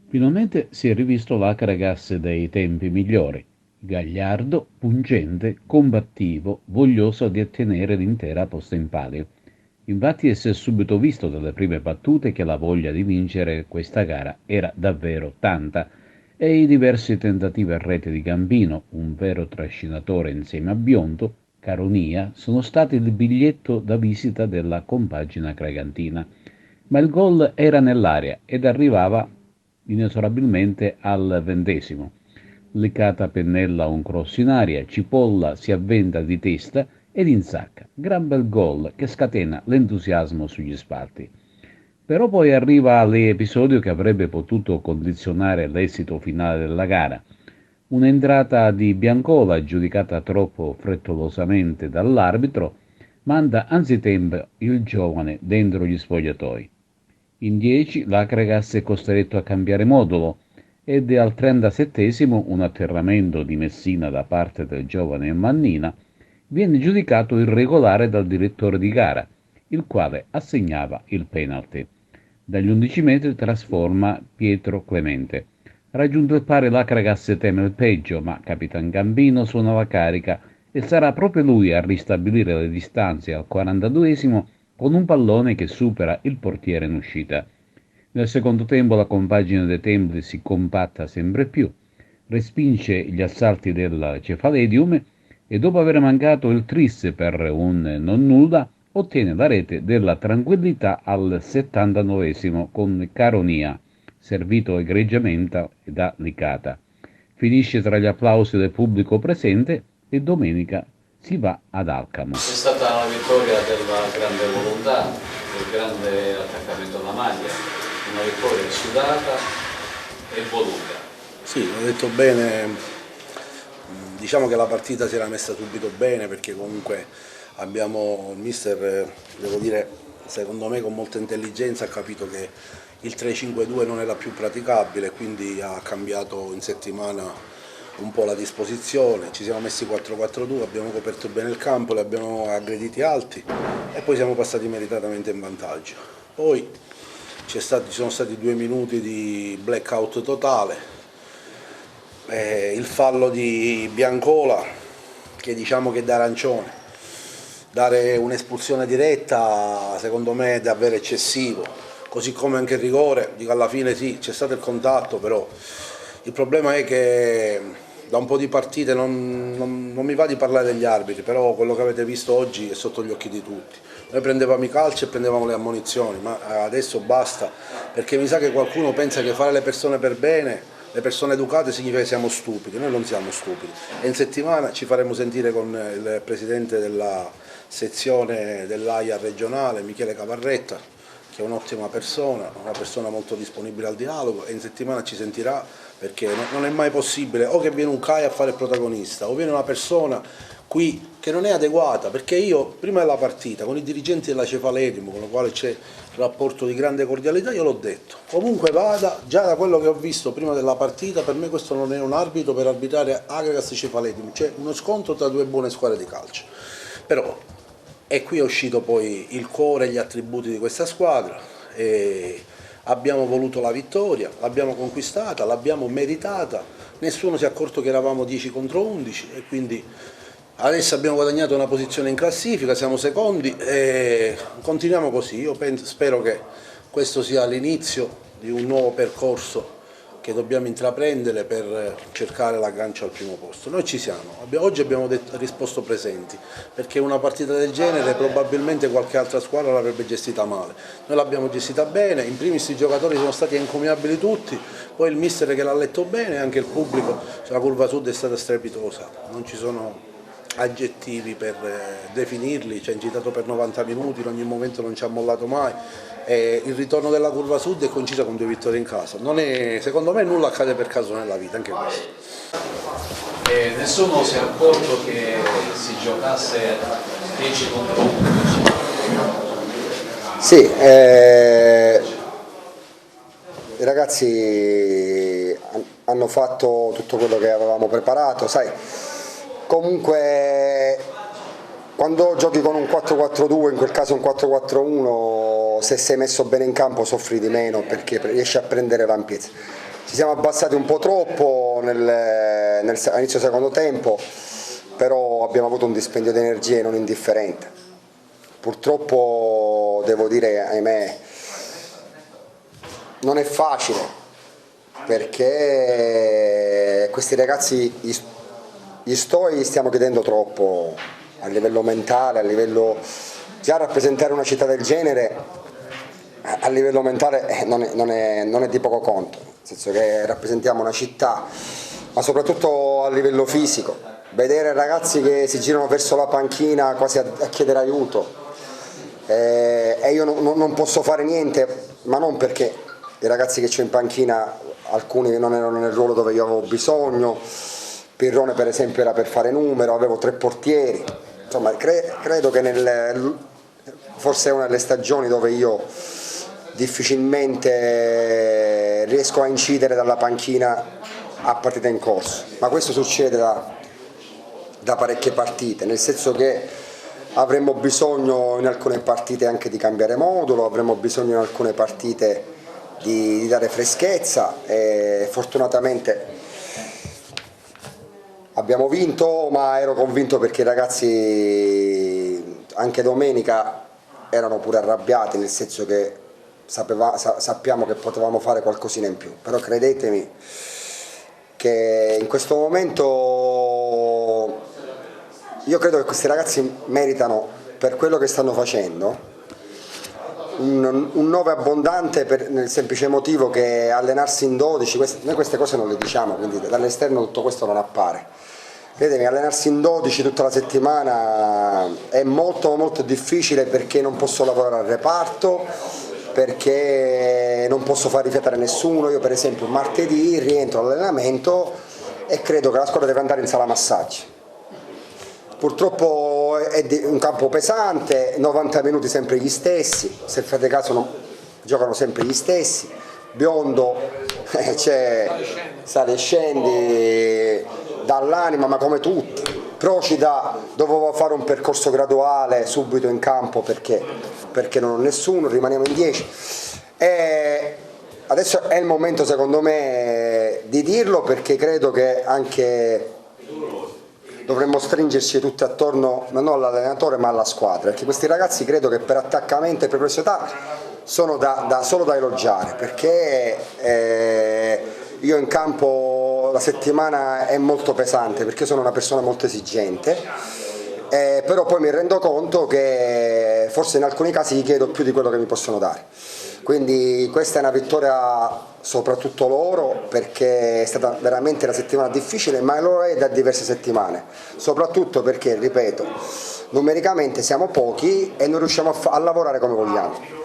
Finalmente si è rivisto l'Acragas dei tempi migliori, gagliardo, pungente, combattivo, voglioso di ottenere l'intera posta in palio. Infatti si è subito visto dalle prime battute che la voglia di vincere questa gara era davvero tanta e i diversi tentativi a rete di Gambino, un vero trascinatore insieme a Biondo, Caronia, sono stati il biglietto da visita della compagine cregantina. Ma il gol era nell'aria ed arrivava inesorabilmente al 20°. Licata pennella un cross in aria, Cipolla si avventa di testa ed insacca. Gran bel gol che scatena l'entusiasmo sugli spalti. Però poi arriva l'episodio che avrebbe potuto condizionare l'esito finale della gara. Un'entrata di Biancola, giudicata troppo frettolosamente dall'arbitro, manda anzitempo il giovane dentro gli spogliatoi. In 10 l'Acregas è costretto a cambiare modulo ed al 37° un atterramento di Messina da parte del giovane Mannina viene giudicato irregolare dal direttore di gara, il quale assegnava il penalty. Dagli 11 metri trasforma Pietro Clemente. Raggiunto il pari l'Acregas teme il peggio, ma Capitan Gambino suona la carica e sarà proprio lui a ristabilire le distanze al 42° con un pallone che supera il portiere in uscita. Nel secondo tempo la compagine dei Templi si compatta sempre più, respinge gli assalti del Cefaledium e dopo aver mancato il tris per un non nulla ottiene la rete della tranquillità al 79° con Caronia, servito egregiamente da Licata. Finisce tra gli applausi del pubblico presente e domenica si va ad Alcamo. È stata una vittoria della grande volontà, del grande attaccamento alla maglia, una vittoria sudata e voluta. Sì, ho detto bene, diciamo che la partita si era messa subito bene perché comunque abbiamo, il mister, devo dire, secondo me con molta intelligenza ha capito che il 3-5-2 non era più praticabile, quindi ha cambiato in settimana un po' la disposizione, ci siamo messi 4-4-2, abbiamo coperto bene il campo, li abbiamo aggrediti alti e poi siamo passati meritatamente in vantaggio. Poi ci sono stati 2 minuti di blackout totale, il fallo di Biancola che diciamo che da arancione, dare un'espulsione diretta secondo me è davvero eccessivo, così come anche il rigore, dico alla fine sì c'è stato il contatto, però il problema è che da un po' di partite non mi va di parlare degli arbitri, però quello che avete visto oggi è sotto gli occhi di tutti. Noi prendevamo i calci e prendevamo le ammonizioni, ma adesso basta, perché mi sa che qualcuno pensa che fare le persone per bene, le persone educate significa che siamo stupidi, noi non siamo stupidi e in settimana ci faremo sentire con il presidente della sezione dell'AIA regionale, Michele Cavarretta, che è un'ottima persona, una persona molto disponibile al dialogo e in settimana ci sentirà perché non è mai possibile o che viene un CAI a fare il protagonista o viene una persona qui che non è adeguata, perché io prima della partita con i dirigenti della Cefaletium con la quale c'è rapporto di grande cordialità, io l'ho detto, comunque vada, già da quello che ho visto prima della partita, per me questo non è un arbitro per arbitrare Agregas Cefaletium, c'è uno scontro tra due buone squadre di calcio, però e qui è uscito poi il cuore e gli attributi di questa squadra e abbiamo voluto la vittoria, l'abbiamo conquistata, l'abbiamo meritata, nessuno si è accorto che eravamo 10 contro 11 e quindi adesso abbiamo guadagnato una posizione in classifica, siamo secondi e continuiamo così. Io spero che questo sia l'inizio di un nuovo percorso che dobbiamo intraprendere per cercare l'aggancio al primo posto. Noi ci siamo, oggi abbiamo risposto presenti, perché una partita del genere probabilmente qualche altra squadra l'avrebbe gestita male. Noi l'abbiamo gestita bene, in primis i giocatori sono stati encomiabili tutti, poi il mister che l'ha letto bene, anche il pubblico, la curva sud è stata strepitosa, non ci sono aggettivi per definirli, ci ha incitato per 90 minuti, in ogni momento non ci ha mollato mai. Il ritorno della curva sud è coinciso con 2 vittorie in casa. Secondo me nulla accade per caso nella vita, anche questo. E nessuno si è accorto che si giocasse 10 contro 11. Sì, i ragazzi hanno fatto tutto quello che avevamo preparato, sai, comunque quando giochi con un 4-4-2, in quel caso un 4-4-1, se sei messo bene in campo soffri di meno perché riesci a prendere l'ampiezza. ci siamo abbassati un po' troppo all'inizio secondo tempo, però abbiamo avuto un dispendio di energie non indifferente. Purtroppo devo dire, ahimè, non è facile, perché questi ragazzi gli stiamo chiedendo troppo a livello mentale, a livello già rappresentare una città del genere a livello mentale non è di poco conto, nel senso che rappresentiamo una città, ma soprattutto a livello fisico, vedere ragazzi che si girano verso la panchina quasi a chiedere aiuto, e io non posso fare niente, ma non perché i ragazzi che c'ho in panchina, alcuni non erano nel ruolo dove io avevo bisogno. Pirrone per esempio era per fare numero, avevo 3 portieri, insomma credo che forse è una delle stagioni dove io difficilmente riesco a incidere dalla panchina a partita in corso, ma questo succede da parecchie partite, nel senso che avremmo bisogno in alcune partite anche di cambiare modulo, avremmo bisogno in alcune partite di dare freschezza, e fortunatamente abbiamo vinto, ma ero convinto perché i ragazzi anche domenica erano pure arrabbiati, nel senso che sappiamo che potevamo fare qualcosina in più, però credetemi che in questo momento io credo che questi ragazzi meritano, per quello che stanno facendo, un 9 abbondante, nel semplice motivo che allenarsi in 12, noi queste cose non le diciamo, quindi dall'esterno tutto questo non appare. Credetemi, allenarsi in 12 tutta la settimana è molto molto difficile, perché non posso lavorare al reparto, perché non posso far rifiatare nessuno. Io per esempio martedì rientro all'allenamento e credo che la squadra deve andare in sala massaggi. Purtroppo è un campo pesante, 90 minuti sempre gli stessi, se fate caso giocano sempre gli stessi, Biondo sale e scendi dall'anima, ma come tutti. Procida dovevo fare un percorso graduale subito in campo perché non ho nessuno, rimaniamo in 10, e adesso è il momento secondo me di dirlo, perché credo che anche dovremmo stringerci tutti attorno non all'allenatore ma alla squadra, perché questi ragazzi credo che per attaccamento e per professionalità sono solo da elogiare, perché io in campo la settimana è molto pesante, perché sono una persona molto esigente, però poi mi rendo conto che forse in alcuni casi gli chiedo più di quello che mi possono dare, quindi questa è una vittoria soprattutto loro, perché è stata veramente una settimana difficile, ma lo è da diverse settimane, soprattutto perché, ripeto, numericamente siamo pochi e non riusciamo a lavorare come vogliamo.